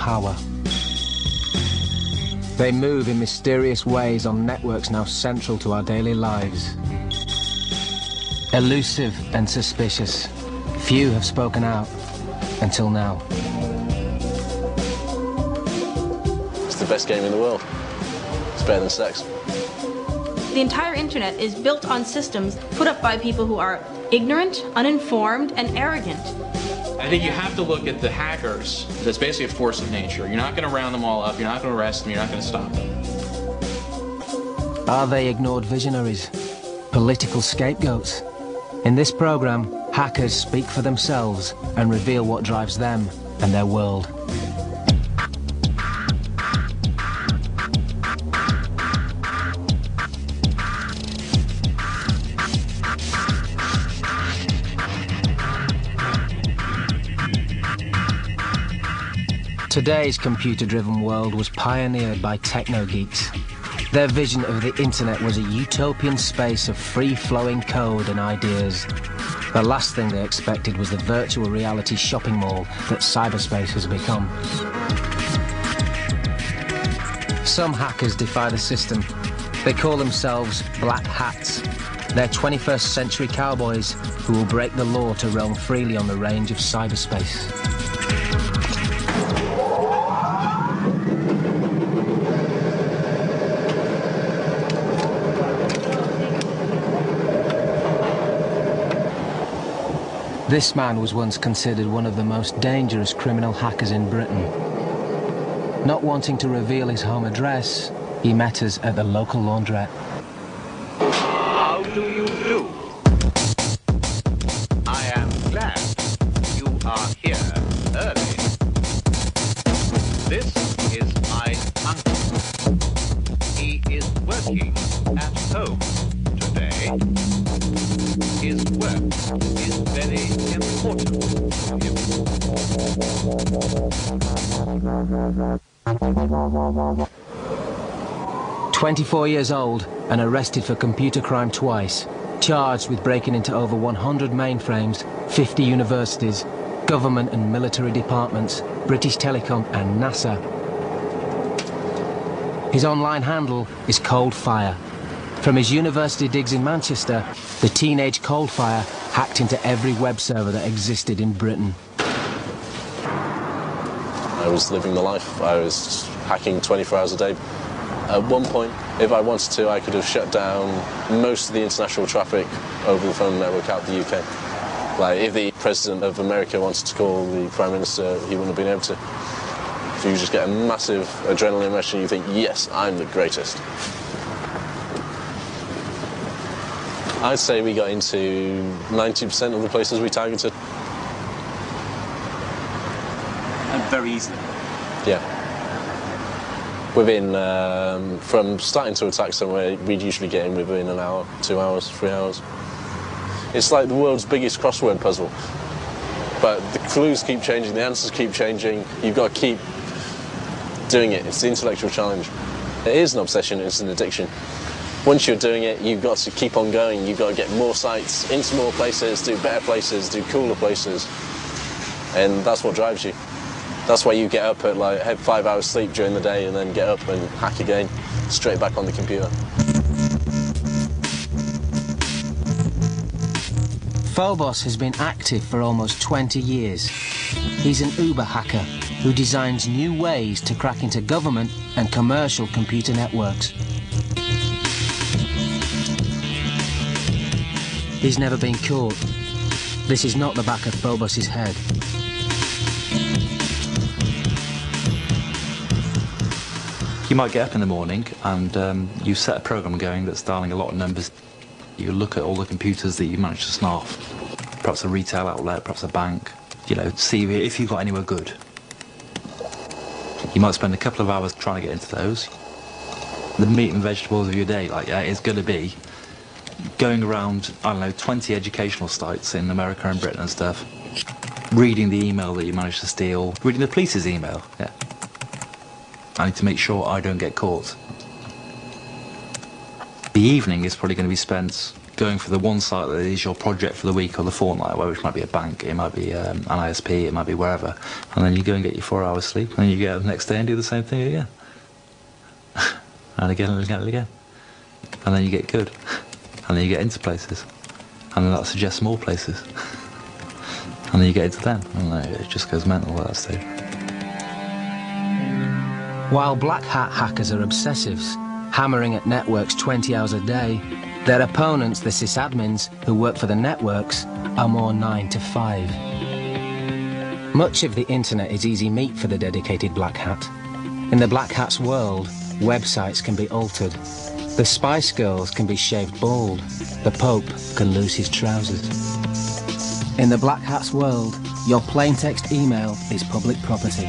power. They move in mysterious ways on networks now central to our daily lives. Elusive and suspicious, few have spoken out until now. It's the best game in the world. It's better than sex. The entire internet is built on systems put up by people who are ignorant, uninformed, and arrogant. I think you have to look at the hackers as basically a force of nature. You're not going to round them all up, you're not going to arrest them, you're not going to stop them. Are they ignored visionaries? Political scapegoats? In this program, hackers speak for themselves and reveal what drives them and their world. Today's computer-driven world was pioneered by techno-geeks. Their vision of the internet was a utopian space of free-flowing code and ideas. The last thing they expected was the virtual reality shopping mall that cyberspace has become. Some hackers defy the system. They call themselves Black Hats. They're 21st century cowboys who will break the law to roam freely on the range of cyberspace. This man was once considered one of the most dangerous criminal hackers in Britain. Not wanting to reveal his home address, he met us at the local laundrette. How do you do? I am glad you are here early. This is my uncle. He is working at home today. His work is very important to him. 24 years old and arrested for computer crime twice, charged with breaking into over 100 mainframes, 50 universities, government and military departments, British Telecom and NASA. His online handle is Coldfire. From his university digs in Manchester, the teenage Coldfire hacked into every web server that existed in Britain. I was living the life. I was hacking 24 hours a day. At one point, if I wanted to, I could have shut down most of the international traffic over the phone network out the UK. Like, if the President of America wanted to call the Prime Minister, he wouldn't have been able to. So you just get a massive adrenaline rush and you think, yes, I'm the greatest. I'd say we got into 90% of the places we targeted. And very easily? Yeah. Within, from starting to attack somewhere, we'd usually get in within an hour, 2 hours, 3 hours. It's like the world's biggest crossword puzzle. But the clues keep changing, the answers keep changing. You've got to keep doing it. It's the intellectual challenge. It is an obsession, it's an addiction. Once you're doing it, you've got to keep on going. You've got to get more sites, into more places, do better places, do cooler places. And that's what drives you. That's why you get up at, like, have 5 hours sleep during the day and then get up and hack again, straight back on the computer. Phobos has been active for almost 20 years. He's an Uber hacker who designs new ways to crack into government and commercial computer networks. He's never been caught. This is not the back of Phobos' head. You might get up in the morning and you set a program going that's dialing a lot of numbers. You look at all the computers that you managed to snarf. Perhaps a retail outlet, perhaps a bank. You know, see if you've got anywhere good. You might spend a couple of hours trying to get into those. The meat and vegetables of your day, like, yeah, is going to be going around, I don't know, 20 educational sites in America and Britain and stuff, reading the email that you managed to steal, reading the police's email, yeah. I need to make sure I don't get caught. The evening is probably going to be spent going for the one site that is your project for the week or the fortnight, which might be a bank, it might be an ISP, it might be wherever, and then you go and get your 4 hours sleep, and then you get up the next day and do the same thing again. And again and again and again. And then you get good. And then you get into places. And then that suggests more places. And then you get into them. And it just goes mental at that stage. While black hat hackers are obsessives, hammering at networks 20 hours a day, their opponents, the sysadmins who work for the networks, are more 9 to 5. Much of the internet is easy meat for the dedicated black hat. In the black hat's world, websites can be altered. The Spice Girls can be shaved bald. The Pope can lose his trousers. In the black hat's world, your plaintext email is public property.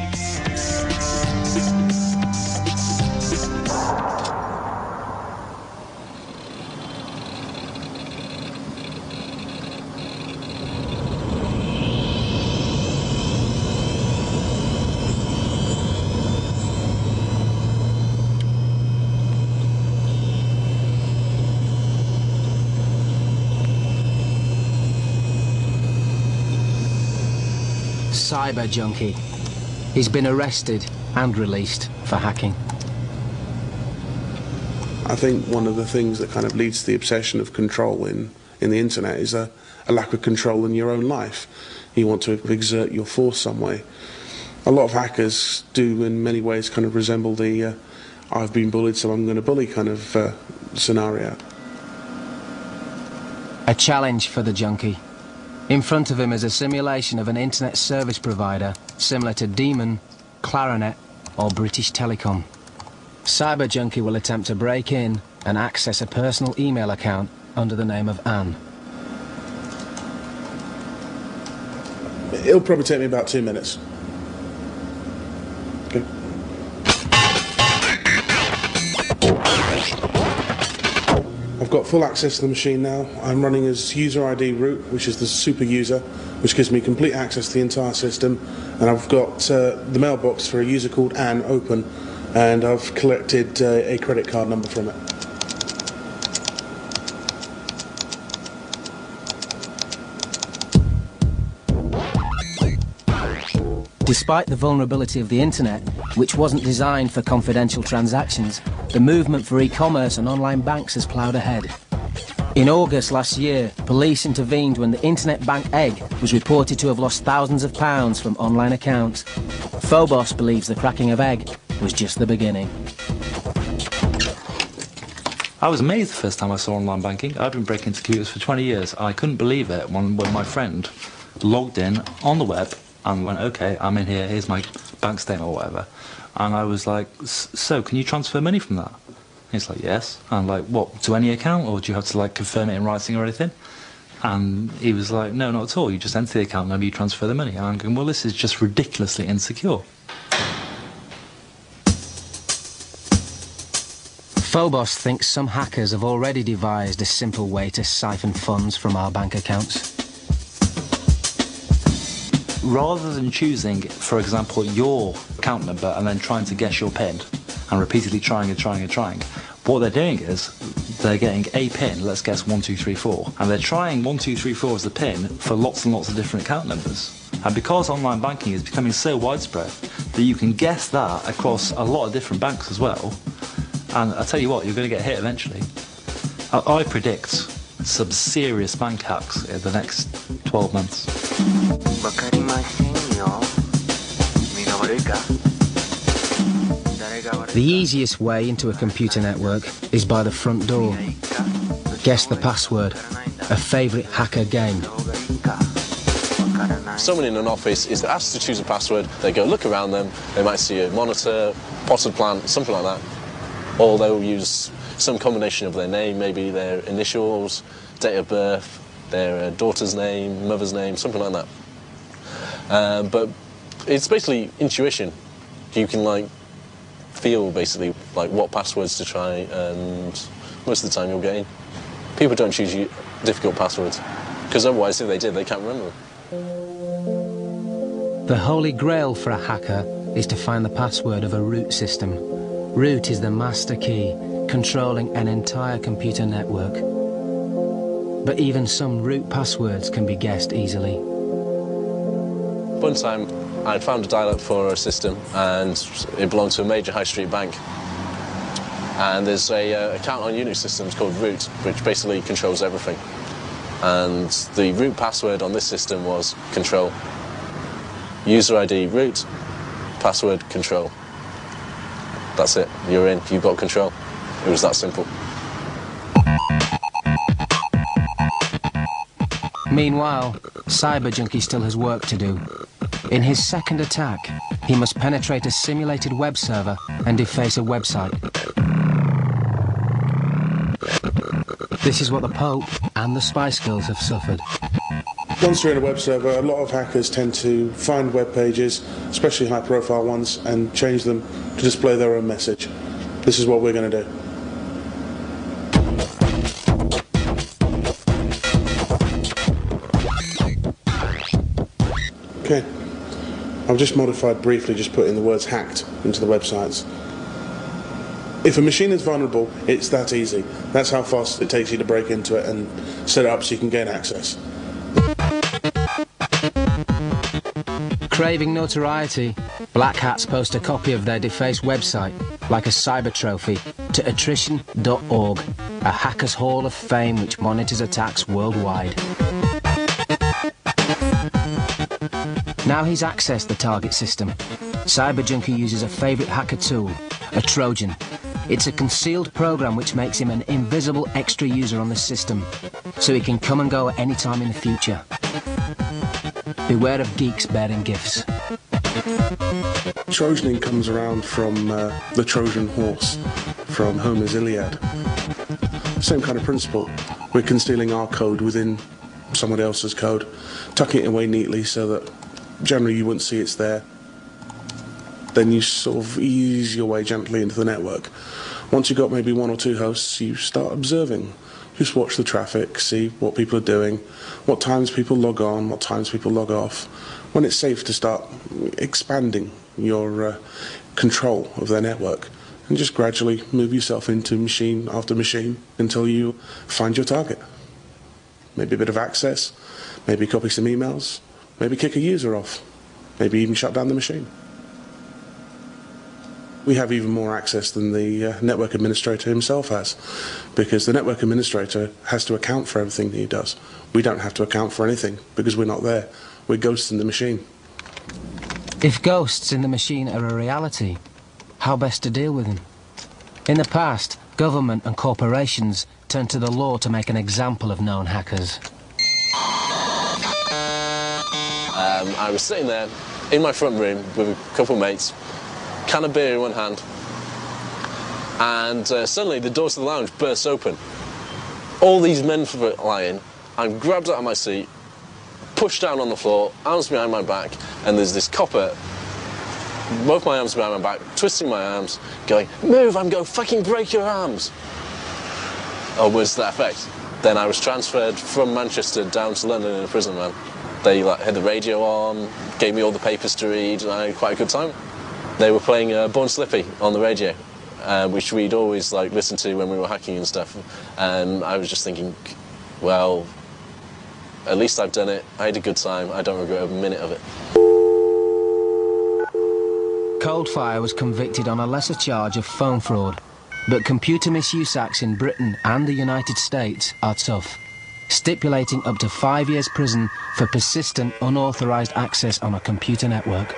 Cyberjunky. He's been arrested and released for hacking. I think one of the things that kind of leads to the obsession of control in the internet is a lack of control in your own life. You want to exert your force some way. A lot of hackers do in many ways kind of resemble the I've been bullied so I'm going to bully kind of scenario. A challenge for the junkie. In front of him is a simulation of an internet service provider similar to Demon, Clarinet or British Telecom. Cyberjunky will attempt to break in and access a personal email account under the name of Anne. It'll probably take me about 2 minutes. Okay. I've got full access to the machine now. I'm running as user ID root, which is the super user, which gives me complete access to the entire system. And I've got the mailbox for a user called Anne open, and I've collected a credit card number from it. Despite the vulnerability of the internet, which wasn't designed for confidential transactions, the movement for e-commerce and online banks has ploughed ahead. In August last year, police intervened when the internet bank Egg was reported to have lost thousands of pounds from online accounts. Phobos believes the cracking of Egg was just the beginning. I was amazed the first time I saw online banking. I've been breaking into computers for 20 years. I couldn't believe it when my friend logged in on the web and went, okay, I'm in here, here's my bank statement or whatever. And I was like, so can you transfer money from that? He's like, yes. And I'm like, what, to any account, or do you have to like confirm it in writing or anything? And he was like, no, not at all, you just enter the account number, you transfer the money. And I'm going, well, this is just ridiculously insecure. Phobos thinks some hackers have already devised a simple way to siphon funds from our bank accounts. Rather than choosing, for example, your account number and then trying to guess your PIN and repeatedly trying, what they're doing is they're getting a PIN, let's guess 1, 2, 3, 4, and they're trying 1, 2, 3, 4 as the PIN for lots and lots of different account numbers. And because online banking is becoming so widespread that you can guess that across a lot of different banks as well, and I tell you what, you're going to get hit eventually. I predict some serious bank hacks in the next 12 months. The easiest way into a computer network is by the front door. Guess the password, a favourite hacker game. Someone in an office is asked to choose a password, they go look around them, they might see a monitor, potted plant, something like that. Or they'll use some combination of their name, maybe their initials, date of birth, their daughter's name, mother's name, something like that. But it's basically intuition. You can like feel basically like what passwords to try, and most of the time you'll get in. People don't choose difficult passwords because otherwise, if they did, they can't remember them. The holy grail for a hacker is to find the password of a root system. Root is the master key, controlling an entire computer network. but even some root passwords can be guessed easily. One time, I'd found a dial-up for a system, and it belonged to a major high street bank. And there's a account on Unix systems called root, which basically controls everything. And the root password on this system was control. User ID root, password control. That's it, you're in, you've got control. It was that simple. Meanwhile, Cyberjunky still has work to do. In his second attack, he must penetrate a simulated web server and deface a website. This is what the Pope and the Spice Girls have suffered. Once you're in a web server, a lot of hackers tend to find web pages, especially high-profile ones, and change them to display their own message. This is what we're going to do. Okay, I've just modified briefly, just put in the words hacked into the websites. If a machine is vulnerable, it's that easy. That's how fast it takes you to break into it and set it up so you can gain access. Craving notoriety, Black Hats post a copy of their defaced website, like a cyber trophy, to attrition.org, a hacker's hall of fame which monitors attacks worldwide. Now he's accessed the target system. Cyberjunky uses a favourite hacker tool, a Trojan. It's a concealed program which makes him an invisible extra user on the system, so he can come and go at any time in the future. Beware of geeks bearing gifts. Trojaning comes around from the Trojan horse, from Homer's Iliad. Same kind of principle. We're concealing our code within someone else's code, tucking it away neatly so that generally you wouldn't see it's there. Then you sort of ease your way gently into the network. Once you've got maybe one or two hosts, you start observing. Just watch the traffic, see what people are doing, what times people log on, what times people log off, when it's safe to start expanding your control of their network, and just gradually move yourself into machine after machine until you find your target. Maybe a bit of access, maybe copy some emails, maybe kick a user off, maybe even shut down the machine. We have even more access than the network administrator himself has, because the network administrator has to account for everything that he does. We don't have to account for anything because we're not there. We're ghosts in the machine. If ghosts in the machine are a reality, how best to deal with them? In the past, government and corporations turned to the law to make an example of known hackers. I was sitting there in my front room with a couple of mates, can of beer in one hand, and suddenly the doors to the lounge burst open. All these men were lying. I'm grabbed out of my seat, pushed down on the floor, arms behind my back, and there's this copper, both my arms behind my back, twisting my arms, going, "Move, I'm going to fucking break your arms." Or words to that effect. Then I was transferred from Manchester down to London in a prison van. They had the radio on, gave me all the papers to read, and I had quite a good time. They were playing Born Slippy on the radio, which we'd always listen to when we were hacking and stuff. And I was just thinking, well, at least I've done it. I had a good time. I don't regret a minute of it. Coldfire was convicted on a lesser charge of phone fraud, but computer misuse acts in Britain and the United States are tough, stipulating up to 5 years prison for persistent unauthorized access on a computer network.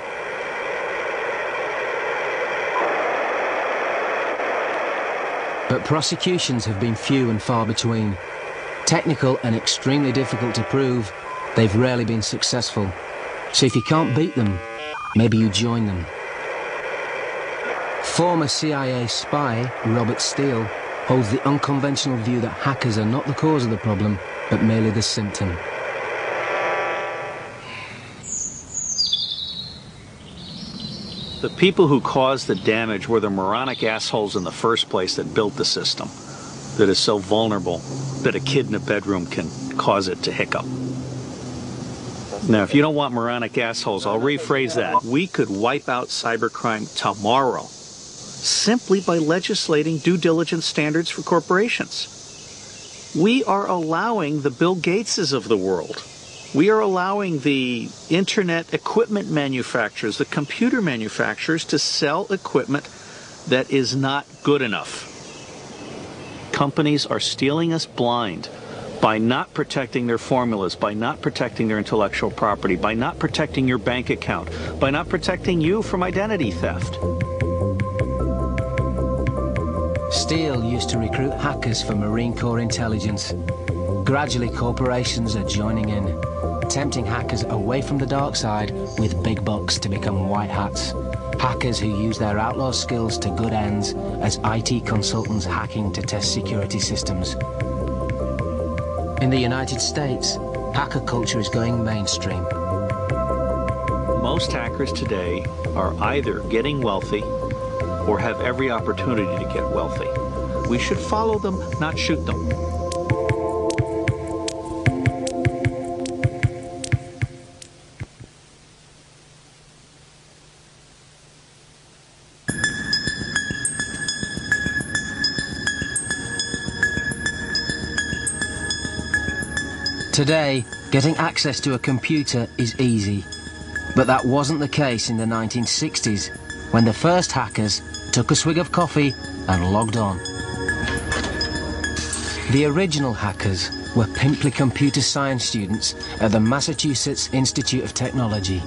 But prosecutions have been few and far between. Technical and extremely difficult to prove, they've rarely been successful. So if you can't beat them, maybe you join them. Former CIA spy Robert Steele holds the unconventional view that hackers are not the cause of the problem, but merely the symptom. The people who caused the damage were the moronic assholes in the first place that built the system that is so vulnerable that a kid in a bedroom can cause it to hiccup. Now, if you don't want moronic assholes, I'll rephrase that. We could wipe out cybercrime tomorrow simply by legislating due diligence standards for corporations. We are allowing the Bill Gateses of the world. We are allowing the internet equipment manufacturers, the computer manufacturers, to sell equipment that is not good enough. Companies are stealing us blind by not protecting their formulas, by not protecting their intellectual property, by not protecting your bank account, by not protecting you from identity theft. Steele used to recruit hackers for Marine Corps intelligence. Gradually, corporations are joining in, tempting hackers away from the dark side with big bucks to become white hats. Hackers who use their outlaw skills to good ends as IT consultants hacking to test security systems. In the United States, hacker culture is going mainstream. Most hackers today are either getting wealthy or have every opportunity to get wealthy. We should follow them, not shoot them. Today, getting access to a computer is easy. But that wasn't the case in the 1960s, when the first hackers took a swig of coffee and logged on. The original hackers were pimply computer science students at the Massachusetts Institute of Technology.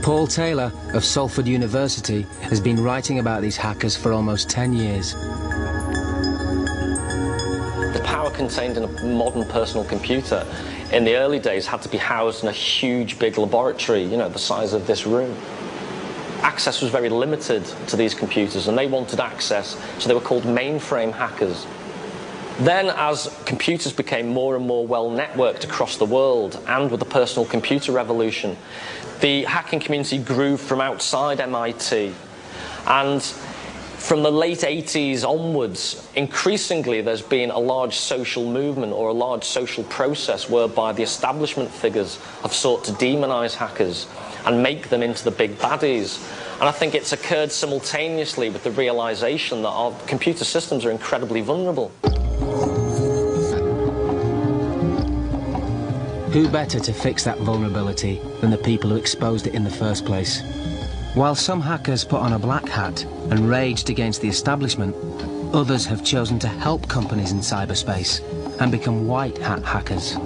Paul Taylor of Salford University has been writing about these hackers for almost 10 years. The power contained in a modern personal computer in the early days had to be housed in a huge big laboratory, you know, the size of this room. Access was very limited to these computers, and they wanted access, so they were called mainframe hackers. Then, as computers became more and more well-networked across the world, and with the personal computer revolution, the hacking community grew from outside MIT. And from the late 80s onwards, increasingly there's been a large social movement or a large social process whereby the establishment figures have sought to demonize hackers and make them into the big baddies. And I think it's occurred simultaneously with the realization that our computer systems are incredibly vulnerable. Who better to fix that vulnerability than the people who exposed it in the first place? While some hackers put on a black hat and raged against the establishment, others have chosen to help companies in cyberspace and become white hat hackers.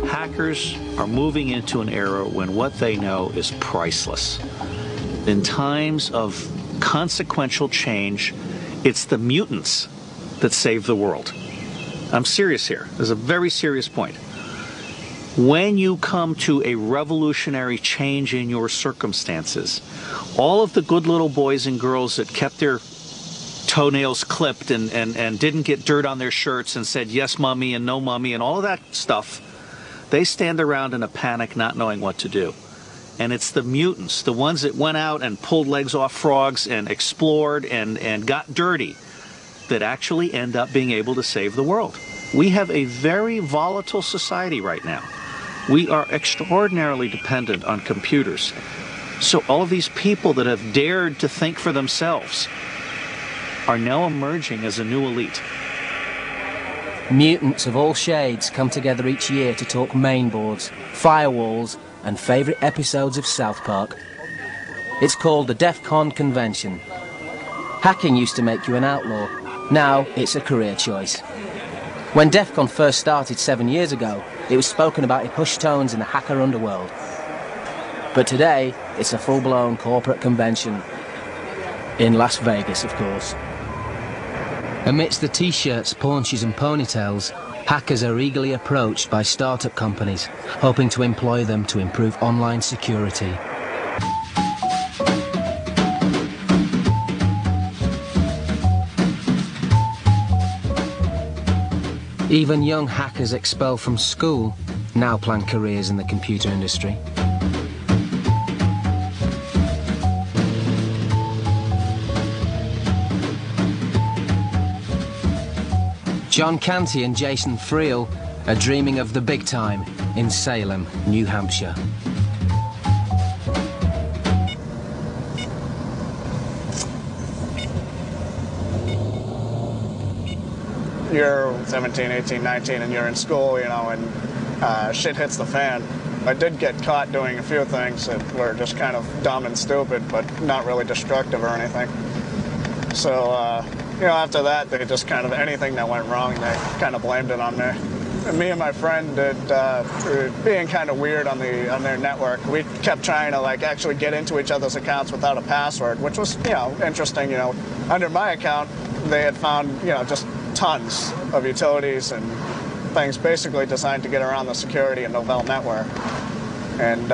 Hackers are moving into an era when what they know is priceless. In times of consequential change, it's the mutants that save the world. I'm serious here. There's a very serious point. When you come to a revolutionary change in your circumstances, all of the good little boys and girls that kept their toenails clipped and didn't get dirt on their shirts and said yes mummy and no mummy and all of that stuff, they stand around in a panic not knowing what to do. And it's the mutants, the ones that went out and pulled legs off frogs and explored and got dirty, that actually end up being able to save the world. We have a very volatile society right now. We are extraordinarily dependent on computers. So all of these people that have dared to think for themselves are now emerging as a new elite. Mutants of all shades come together each year to talk mainboards, firewalls, and favourite episodes of South Park. It's called the DEF CON Convention. Hacking used to make you an outlaw. Now it's a career choice. When DEF CON first started 7 years ago, it was spoken about in hushed tones in the hacker underworld. But today, it's a full-blown corporate convention. In Las Vegas, of course. Amidst the t-shirts, paunches and ponytails, hackers are eagerly approached by startup companies, hoping to employ them to improve online security. Even young hackers expelled from school now plan careers in the computer industry. John Canty and Jason Friel are dreaming of the big time in Salem, New Hampshire. you're 17, 18, 19, and you're in school, and shit hits the fan. I did get caught doing a few things that were just kind of dumb and stupid, but not really destructive or anything. So, after that, they just kind of, anything that went wrong, they kind of blamed it on me. And me and my friend being kind of weird on their network. We kept trying to actually get into each other's accounts without a password, which was interesting. Under my account, they had found just tons of utilities and things basically designed to get around the security in Novell network. And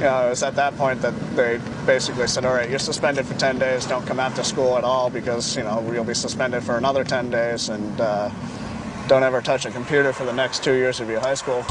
it was at that point that they basically said, all right, you're suspended for 10 days, don't come after school at all because you'll be suspended for another 10 days, and don't ever touch a computer for the next 2 years of your high school.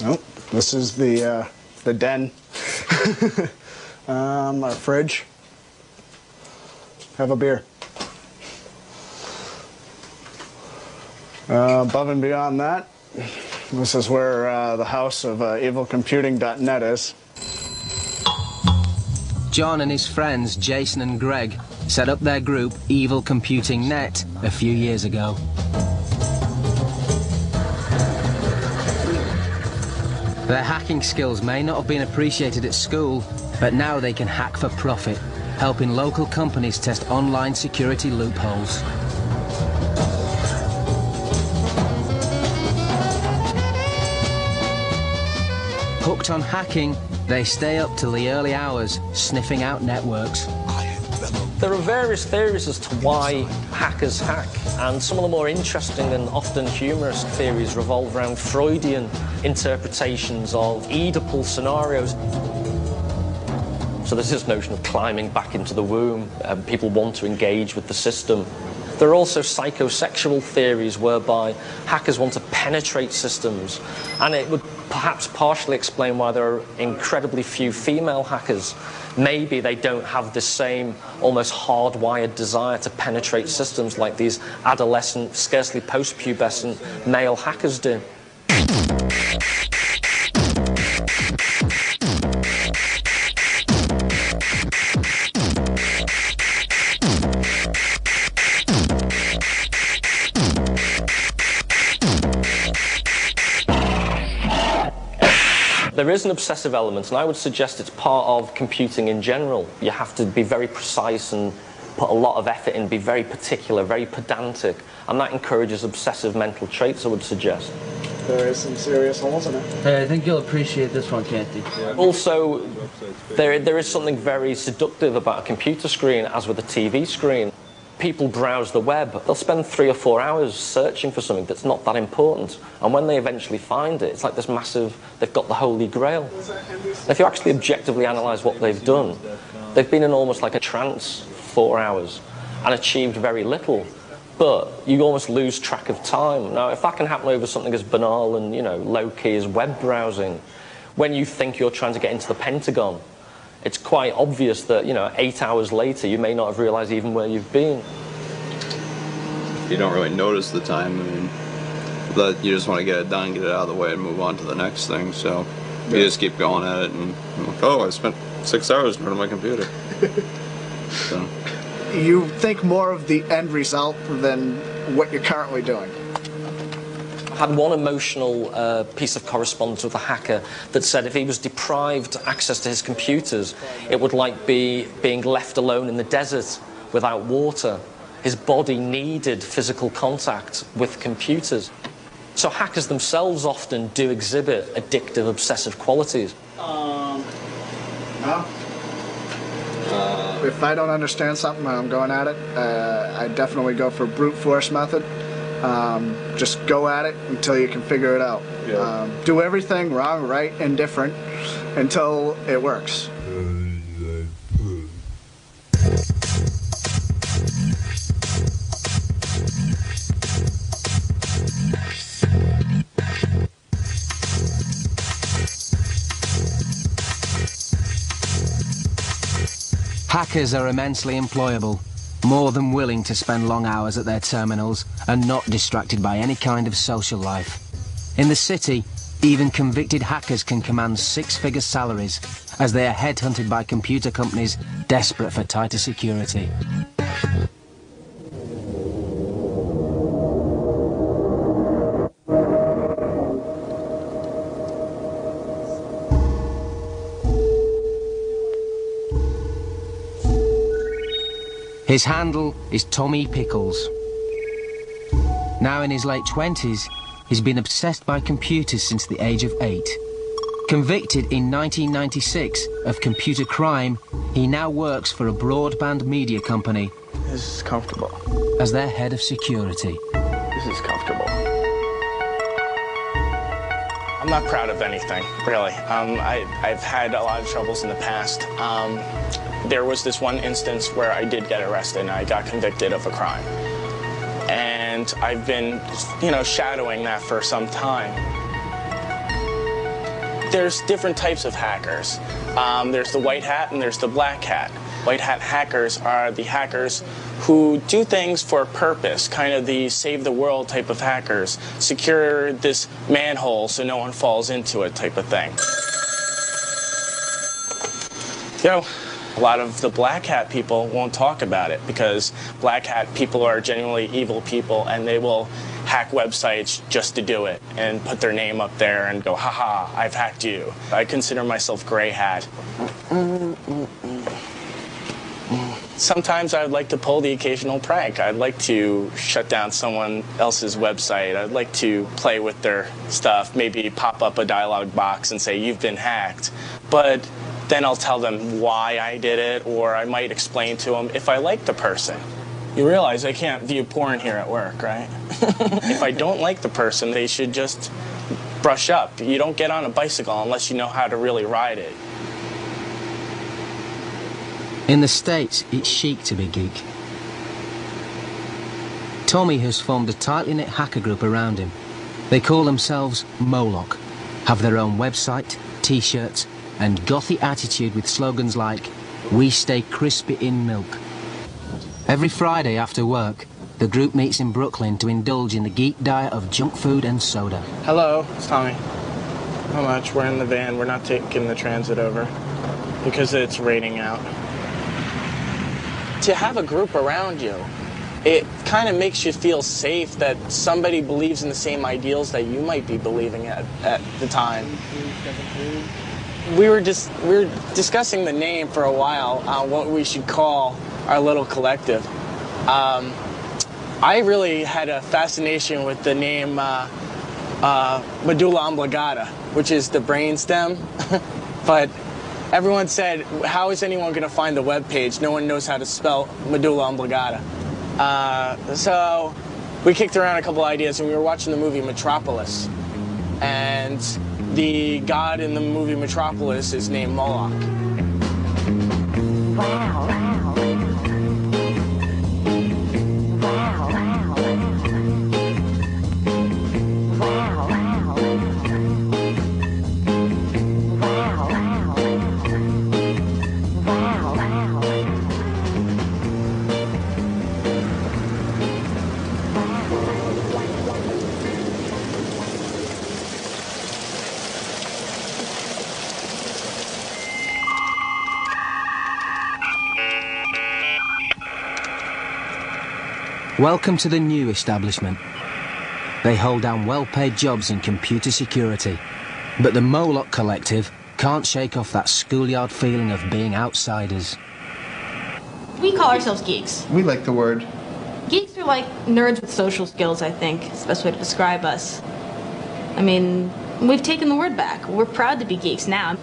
Oh, this is the den. Our fridge. Have a beer. Above and beyond that, this is where the house of evilcomputing.net is. John and his friends, Jason and Greg, set up their group, Evil Computing Net, a few years ago. Their hacking skills may not have been appreciated at school, but now they can hack for profit, helping local companies test online security loopholes. Hooked on hacking, they stay up till the early hours, sniffing out networks. There are various theories as to why hackers hack, and some of the more interesting and often humorous theories revolve around Freudian interpretations of Oedipal scenarios. So there's this notion of climbing back into the womb, and people want to engage with the system. There are also psychosexual theories whereby hackers want to penetrate systems, and it would perhaps partially explain why there are incredibly few female hackers. Maybe they don't have the same almost hardwired desire to penetrate systems like these adolescent, scarcely post-pubescent male hackers do. There is an obsessive element, and I would suggest it's part of computing in general. You have to be very precise and put a lot of effort in, be very particular, very pedantic, and that encourages obsessive mental traits, I would suggest. There is some serious holes in it. Hey, I think you'll appreciate this one, Canty. Also, there is something very seductive about a computer screen, as with a TV screen. People browse the web, they'll spend 3 or 4 hours searching for something that's not that important, and when they eventually find it, it's like this massive, they've got the holy grail. And if you actually objectively analyse what they've done, they've been in almost like a trance for 4 hours and achieved very little, but you almost lose track of time. Now, if that can happen over something as banal and, low-key as web browsing, when you think you're trying to get into the Pentagon, it's quite obvious that, 8 hours later, you may not have realised even where you've been. You don't really notice the time. You just want to get it done, get it out of the way, and move on to the next thing. So you just keep going at it, and I spent 6 hours in front of my computer. So. You think more of the end result than what you're currently doing. I had one emotional piece of correspondence with a hacker that said if he was deprived access to his computers, it would be being left alone in the desert without water. His body needed physical contact with computers. So hackers themselves often do exhibit addictive, obsessive qualities. No. If I don't understand something and I'm going at it, I definitely go for brute force method. Just go at it until you can figure it out. Yeah. Do everything wrong, right, and different until it works. Hackers are immensely employable, more than willing to spend long hours at their terminals and not distracted by any kind of social life. In the city, even convicted hackers can command six-figure salaries as they are headhunted by computer companies desperate for tighter security. His handle is Tommy Pickles. Now in his late 20s, he's been obsessed by computers since the age of 8. Convicted in 1996 of computer crime, he now works for a broadband media company. This is comfortable. As their head of security. This is comfortable. I'm not proud of anything, really. I've had a lot of troubles in the past. There was this one instance where I did get arrested and I got convicted of a crime. And I've been, shadowing that for some time. There's different types of hackers. There's the white hat and there's the black hat. White hat hackers are the hackers who do things for a purpose, kind of the save the world type of hackers. Secure this manhole so no one falls into it type of thing. A lot of the black hat people won't talk about it because black hat people are genuinely evil people and they will hack websites just to do it and put their name up there and go, haha, I've hacked you. I consider myself gray hat. Sometimes I'd like to pull the occasional prank. I'd like to shut down someone else's website. I'd like to play with their stuff, maybe pop up a dialog box and say, you've been hacked. But then I'll tell them why I did it, or I might explain to them if I like the person. You realize I can't view porn here at work, right? If I don't like the person, they should just brush up. You don't get on a bicycle unless you know how to really ride it. In the States, it's chic to be geek. Tommy has formed a tightly-knit hacker group around him. They call themselves Moloch, have their own website, t-shirts, and gothy attitude with slogans like, we stay crispy in milk. Every Friday after work, the group meets in Brooklyn to indulge in the geek diet of junk food and soda. Hello, it's Tommy. How much? We're in the van. We're not taking the transit over because it's raining out. To have a group around you, it kind of makes you feel safe that somebody believes in the same ideals that you might be believing at the time. We were discussing the name for a while, what we should call our little collective. I really had a fascination with the name medulla oblongata, which is the brainstem. But everyone said, how is anyone going to find the web page? No one knows how to spell medulla oblongata. So we kicked around a couple ideas, and we were watching the movie Metropolis. And the god in the movie Metropolis is named Moloch. Wow. Welcome to the new establishment. They hold down well-paid jobs in computer security. But the Moloch Collective can't shake off that schoolyard feeling of being outsiders. We call ourselves geeks. We like the word. Geeks are like nerds with social skills, I think. It's the best way to describe us. I mean, we've taken the word back. We're proud to be geeks now.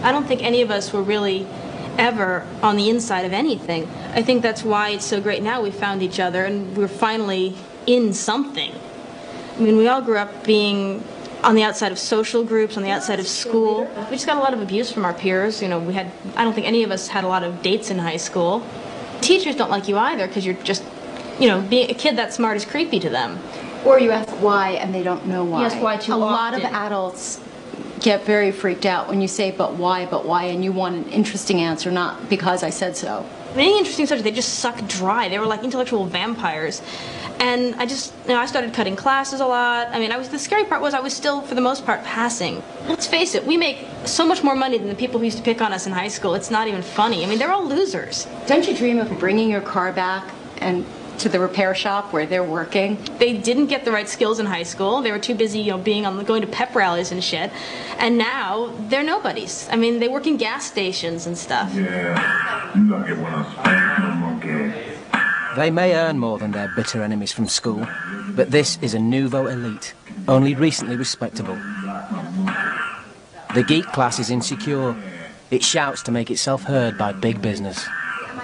I don't think any of us were really ever on the inside of anything. I think that's why it's so great now we found each other and we're finally in something. I mean, we all grew up being on the outside of social groups, on the outside of school. We just got a lot of abuse from our peers. I don't think any of us had a lot of dates in high school. Teachers don't like you either because you're just, being a kid that smart is creepy to them. Or you ask why and they don't know why. You ask why too often. A lot of adults get very freaked out when you say, but why, and you want an interesting answer, not because I said so. Any interesting subject, they just suck dry. They were like intellectual vampires. And I just, I started cutting classes a lot. I mean, the scary part was I was still, for the most part, passing. Let's face it, we make so much more money than the people who used to pick on us in high school. It's not even funny. I mean, they're all losers. Don't you dream of bringing your car back and to the repair shop where they're working? They didn't get the right skills in high school. They were too busy, going to pep rallies and shit. And now they're nobodies. I mean, they work in gas stations and stuff. Yeah, you like it when I spank the monkey. They may earn more than their bitter enemies from school, but this is a nouveau elite, only recently respectable. The geek class is insecure. It shouts to make itself heard by big business.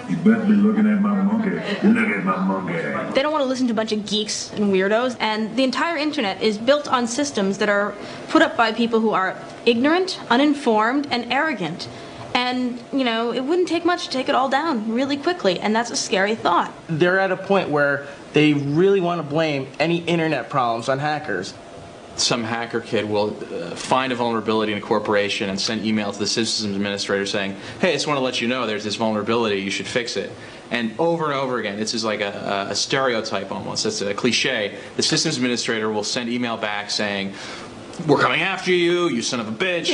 You better be looking at my monkey. Look at my monkey. They don't want to listen to a bunch of geeks and weirdos, and the entire internet is built on systems that are put up by people who are ignorant, uninformed, and arrogant. And, it wouldn't take much to take it all down really quickly, and that's a scary thought. They're at a point where they really want to blame any internet problems on hackers. Some hacker kid will find a vulnerability in a corporation and send email to the systems administrator saying, hey, I just want to let you know there's this vulnerability, you should fix it. And over again, this is like a stereotype almost, it's a cliche. The systems administrator will send email back saying, we're coming after you, you son of a bitch,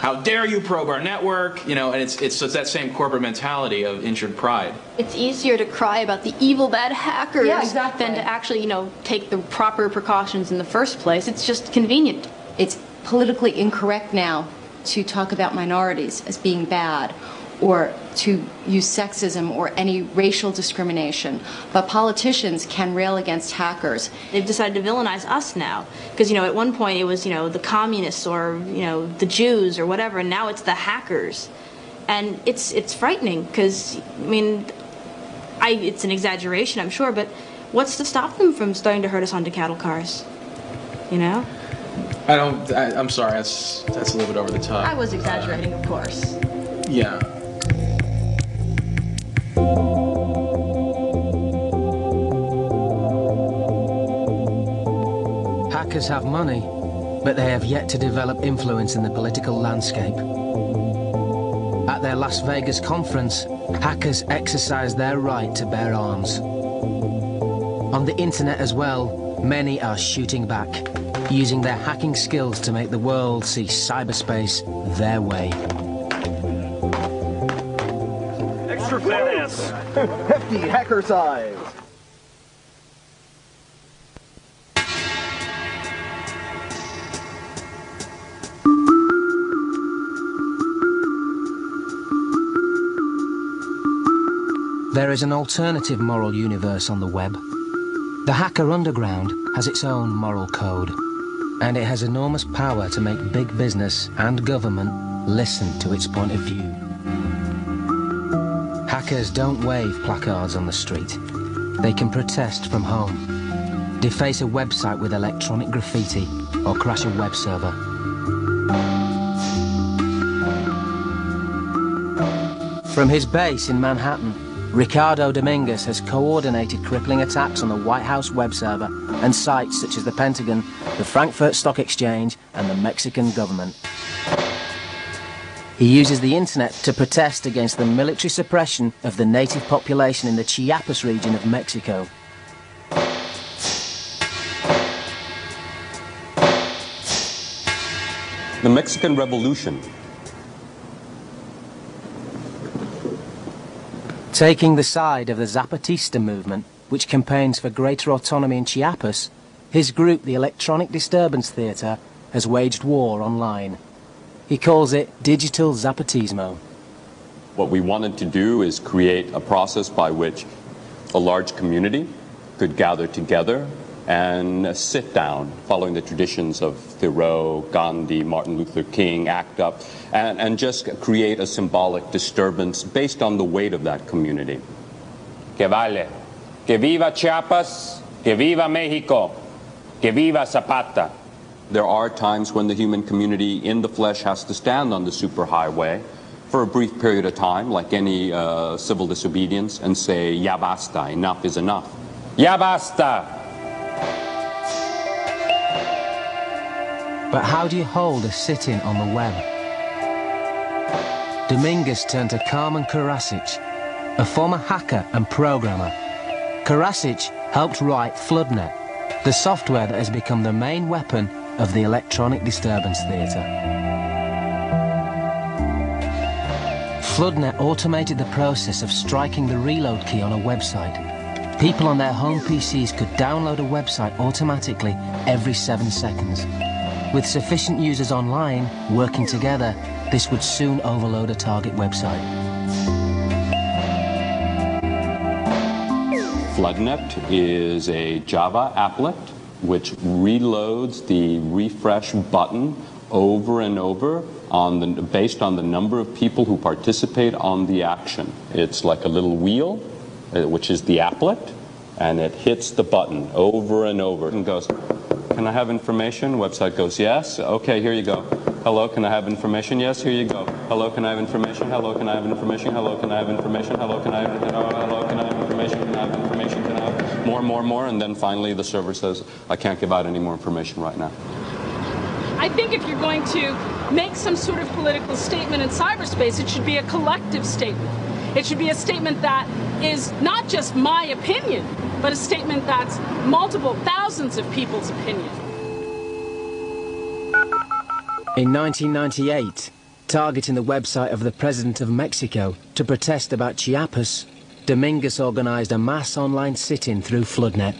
how dare you probe our network, and it's that same corporate mentality of injured pride. It's easier to cry about the evil, bad hackers than to actually, take the proper precautions in the first place. It's just convenient. It's politically incorrect now to talk about minorities as being bad or to use sexism or any racial discrimination. But politicians can rail against hackers. They've decided to villainize us now. Because, at one point it was, the communists or, the Jews or whatever, and now it's the hackers. And it's frightening because, it's an exaggeration, I'm sure, but what's to stop them from starting to hurt us onto cattle cars? I'm sorry, that's a little bit over the top. I was exaggerating, of course. Yeah. Hackers have money, but they have yet to develop influence in the political landscape. At their Las Vegas conference, hackers exercise their right to bear arms. On the internet as well, many are shooting back, using their hacking skills to make the world see cyberspace their way. Extra fast! Hefty hacker size! There is an alternative moral universe on the web. The hacker underground has its own moral code, and it has enormous power to make big business and government listen to its point of view. Hackers don't wave placards on the street. They can protest from home, deface a website with electronic graffiti, or crash a web server. From his base in Manhattan, Ricardo Dominguez has coordinated crippling attacks on the White House web server and sites such as the Pentagon, the Frankfurt Stock Exchange, and the Mexican government. He uses the internet to protest against the military suppression of the native population in the Chiapas region of Mexico. The Mexican Revolution. Taking the side of the Zapatista movement, which campaigns for greater autonomy in Chiapas, his group, the Electronic Disturbance Theatre, has waged war online. He calls it Digital Zapatismo. What we wanted to do is create a process by which a large community could gather together and sit down, following the traditions of Thoreau, Gandhi, Martin Luther King, ACT UP, and just create a symbolic disturbance based on the weight of that community. Que vale. Que viva Chiapas, que viva Mexico, que viva Zapata. There are times when the human community in the flesh has to stand on the superhighway for a brief period of time, like any civil disobedience, and say, ya basta, enough is enough. Ya basta. But how do you hold a sit-in on the web? Dominguez turned to Carmen Karasic, a former hacker and programmer. Karasic helped write FloodNet, the software that has become the main weapon of the electronic disturbance theatre. FloodNet automated the process of striking the reload key on a website. People on their home PCs could download a website automatically every 7 seconds. With sufficient users online working together, this would soon overload a target website. FloodNet is a Java applet which reloads the refresh button over and over based on the number of people who participate on the action. It's like a little wheel, which is the applet, and it hits the button over and over and goes, "Can I have information?" Website goes, "Yes." "Okay, here you go." "Hello, can I have information?" "Yes, here you go." "Hello, can I have information?" "Hello, can I have information?" "Hello, can I have information?" "Hello, can I have hello, can I have information?" "Can I have information?" "Can I have more?" And then finally the server says, "I can't give out any more information right now." I think if you're going to make some sort of political statement in cyberspace, it should be a collective statement. It should be a statement that is not just my opinion, but a statement that's multiple thousands of people's opinion. In 1998, targeting the website of the President of Mexico to protest about Chiapas, Dominguez organized a mass online sit-in through FloodNet.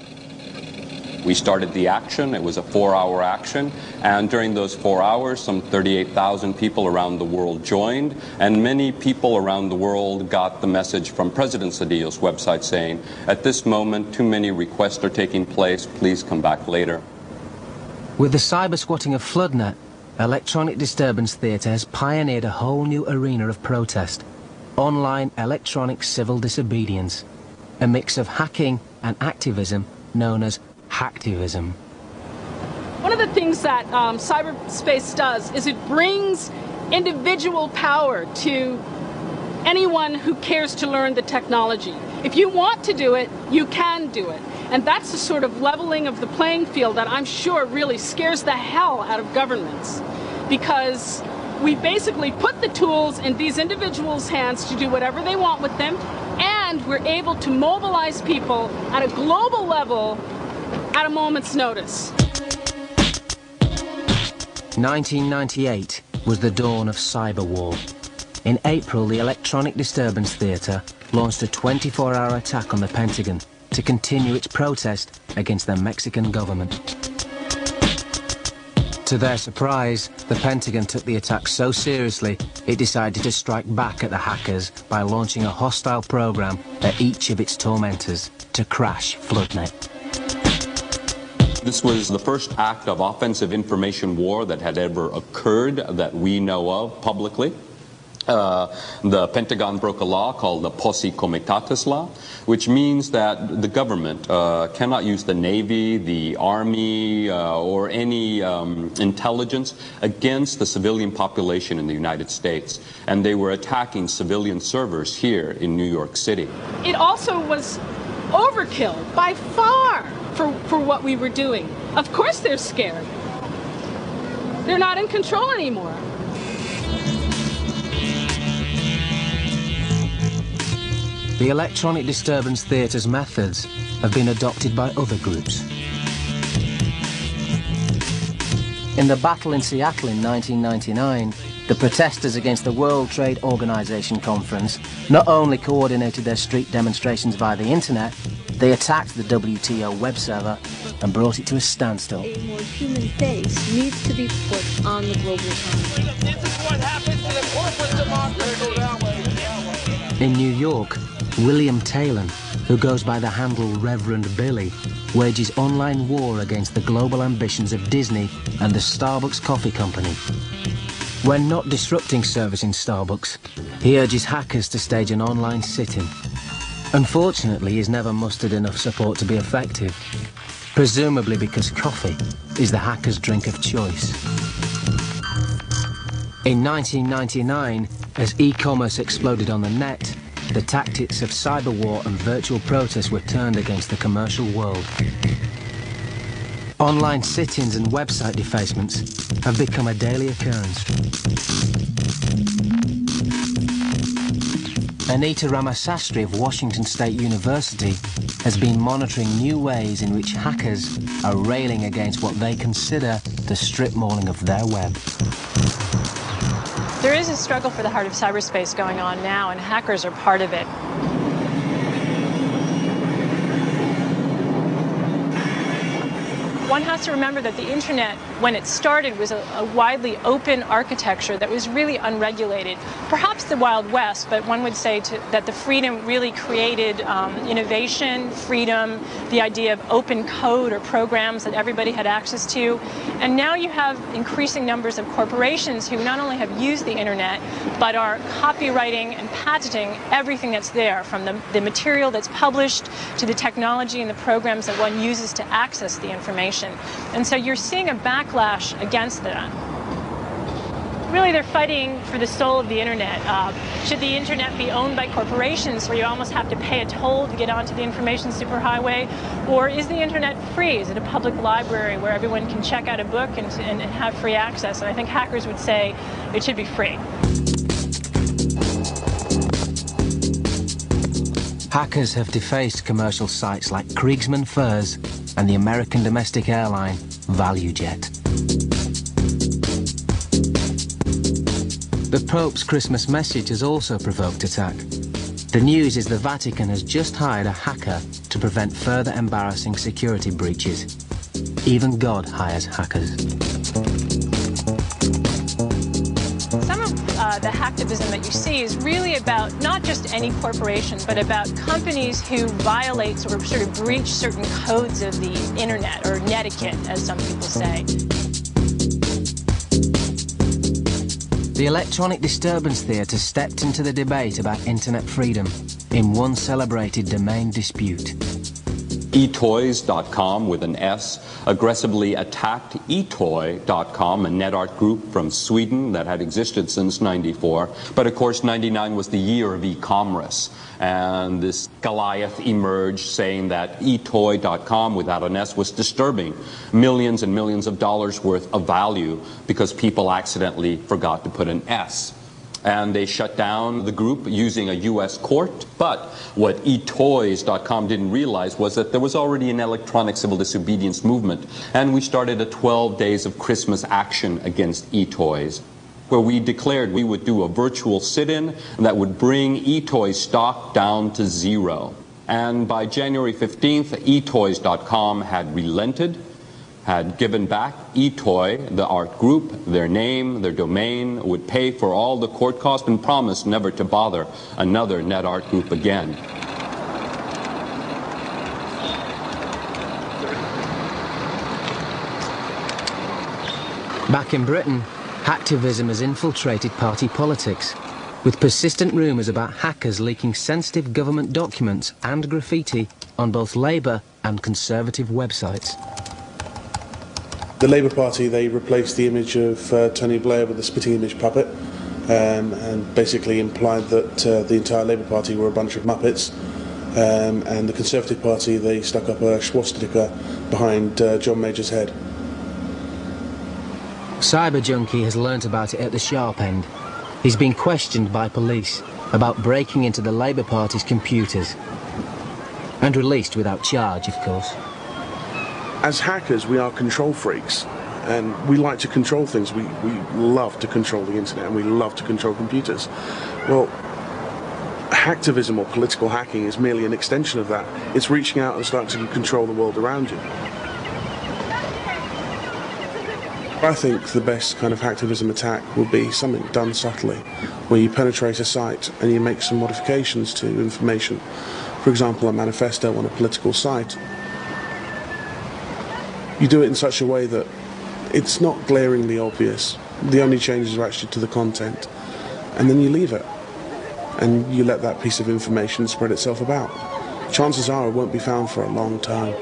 We started the action. It was a 4-hour action, and during those 4 hours, some 38,000 people around the world joined, and many people around the world got the message from President Cedillo's website saying, "At this moment, too many requests are taking place. Please come back later." With the cyber squatting of FloodNet, electronic disturbance theatre has pioneered a whole new arena of protest. Online electronic civil disobedience. A mix of hacking and activism known as hacktivism. One of the things that cyberspace does is it brings individual power to anyone who cares to learn the technology. If you want to do it, you can do it. And that's the sort of leveling of the playing field that I'm sure really scares the hell out of governments. Because we basically put the tools in these individuals' hands to do whatever they want with them, and we're able to mobilize people at a global level at a moment's notice. 1998 was the dawn of cyber war. In April, the Electronic Disturbance Theatre launched a 24-hour attack on the Pentagon to continue its protest against the Mexican government. To their surprise, the Pentagon took the attack so seriously, it decided to strike back at the hackers by launching a hostile program at each of its tormentors to crash FloodNet. This was the first act of offensive information war that had ever occurred that we know of publicly. The Pentagon broke a law called the Posse Comitatus Law, which means that the government cannot use the Navy, the Army, or any intelligence against the civilian population in the United States. And they were attacking civilian servers here in New York City. It also was overkill by far for what we were doing. Of course they're scared. They're not in control anymore. The Electronic Disturbance Theatre's methods have been adopted by other groups. In the battle in Seattle in 1999, the protesters against the World Trade Organization conference not only coordinated their street demonstrations via the internet, they attacked the WTO web server and brought it to a standstill. A more human face needs to be put on the global economy. This is what happens to the corporate democracy. In New York, William Talon, who goes by the handle Reverend Billy, wages online war against the global ambitions of Disney and the Starbucks Coffee Company. When not disrupting service in Starbucks, he urges hackers to stage an online sit-in. Unfortunately, he's never mustered enough support to be effective, presumably because coffee is the hacker's drink of choice. In 1999, as e-commerce exploded on the net, the tactics of cyber war and virtual protest were turned against the commercial world. Online sit-ins and website defacements have become a daily occurrence. Anita Ramasastry of Washington State University has been monitoring new ways in which hackers are railing against what they consider the strip mauling of their web. There is a struggle for the heart of cyberspace going on now, and hackers are part of it. One has to remember that the internet, when it started, was a widely open architecture that was really unregulated. Perhaps the Wild West, but one would say that the freedom really created innovation, freedom, the idea of open code or programs that everybody had access to. And now you have increasing numbers of corporations who not only have used the internet, but are copywriting and patenting everything that's there, from the material that's published to the technology and the programs that one uses to access the information. And so you're seeing a backlash against that. Really, they're fighting for the soul of the internet. Should the internet be owned by corporations where you almost have to pay a toll to get onto the information superhighway? Or is the internet free? Is it a public library where everyone can check out a book and have free access? And I think hackers would say it should be free. Hackers have defaced commercial sites like Kriegsmann Furs and the American domestic airline ValueJet. The Pope's Christmas message has also provoked attack. The news is the Vatican has just hired a hacker to prevent further embarrassing security breaches. Even God hires hackers. The hacktivism that you see is really about not just any corporation, but about companies who violate or sort of breach certain codes of the internet, or netiquette, as some people say. The Electronic Disturbance Theatre stepped into the debate about internet freedom in one celebrated domain dispute. eToys.com with an S aggressively attacked eToy.com, a net art group from Sweden that had existed since '94. But of course, '99 was the year of e-commerce. And this Goliath emerged saying that eToy.com without an S was disturbing millions and millions of dollars worth of value because people accidentally forgot to put an S. And they shut down the group using a U.S. court. But what eToys.com didn't realize was that there was already an electronic civil disobedience movement. And we started a 12 days of Christmas action against eToys, where we declared we would do a virtual sit-in that would bring eToys stock down to zero. And by January 15th, eToys.com had relented, had given back eToy, the art group, their name, their domain, would pay for all the court costs, and promised never to bother another net art group again. Back in Britain, hacktivism has infiltrated party politics, with persistent rumours about hackers leaking sensitive government documents and graffiti on both Labour and Conservative websites. The Labour Party, they replaced the image of Tony Blair with a spitting image puppet, and basically implied that the entire Labour Party were a bunch of Muppets. And the Conservative Party, they stuck up a swastika behind John Major's head. Cyberjunky has learnt about it at the sharp end. He's been questioned by police about breaking into the Labour Party's computers. And released without charge, of course. As hackers, we are control freaks, and we like to control things. We love to control the internet, and we love to control computers. Well, hacktivism or political hacking is merely an extension of that. It's reaching out and starting to control the world around you. I think the best kind of hacktivism attack would be something done subtly, where you penetrate a site and you make some modifications to information. For example, a manifesto on a political site. You do it in such a way that it's not glaringly obvious. The only changes are actually to the content. And then you leave it. And you let that piece of information spread itself about. Chances are it won't be found for a long time.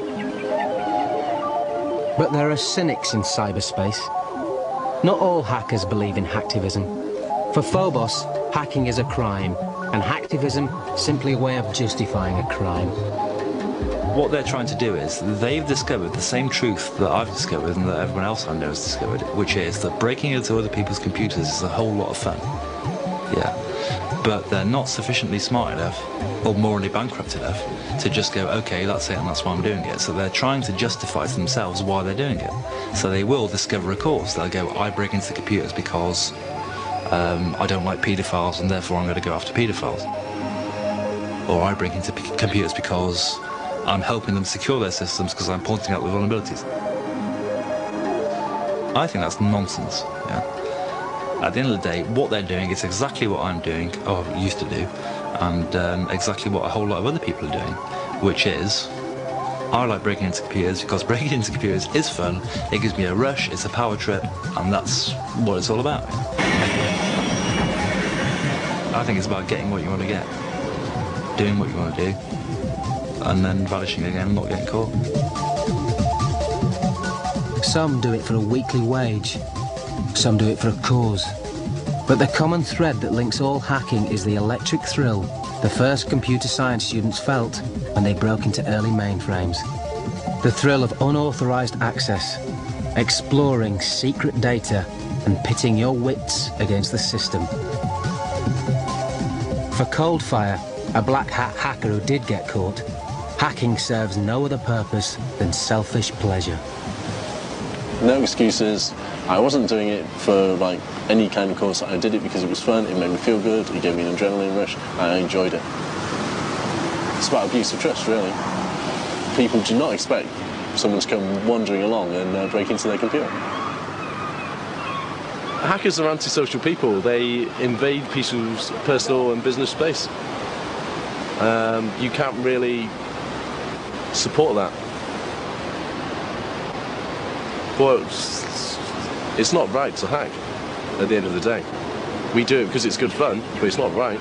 But there are cynics in cyberspace. Not all hackers believe in hacktivism. For Phobos, hacking is a crime, and hacktivism simply a way of justifying a crime. what they're trying to do is they've discovered the same truth that I've discovered and that everyone else I know has discovered, which is that breaking into other people's computers is a whole lot of fun. Yeah. But they're not sufficiently smart enough or morally bankrupt enough to just go, okay, that's it and that's why I'm doing it. So they're trying to justify to themselves why they're doing it. So they will discover a cause. They'll go, I break into the computers because I don't like paedophiles and therefore I'm going to go after paedophiles. Or I break into computers because I'm helping them secure their systems because I'm pointing out the vulnerabilities. I think that's nonsense. Yeah. At the end of the day, what they're doing is exactly what I'm doing, or used to do, and exactly what a whole lot of other people are doing, which is, I like breaking into computers because breaking into computers is fun, it gives me a rush, it's a power trip, and that's what it's all about. I think it's about getting what you want to get, doing what you want to do, and then vanishing again and not getting caught. Some do it for a weekly wage. Some do it for a cause. But the common thread that links all hacking is the electric thrill the first computer science students felt when they broke into early mainframes. The thrill of unauthorized access, exploring secret data and pitting your wits against the system. For Coldfire, a black hat hacker who did get caught, hacking serves no other purpose than selfish pleasure. No excuses. I wasn't doing it for like any kind of cause. I did it because it was fun, it made me feel good, it gave me an adrenaline rush, and I enjoyed it. It's about abuse of trust, really. People do not expect someone to come wandering along and break into their computer. Hackers are antisocial people. They invade people's personal and business space. You can't really support that. But it's not right to hack at the end of the day. We do it because it's good fun, but it's not right.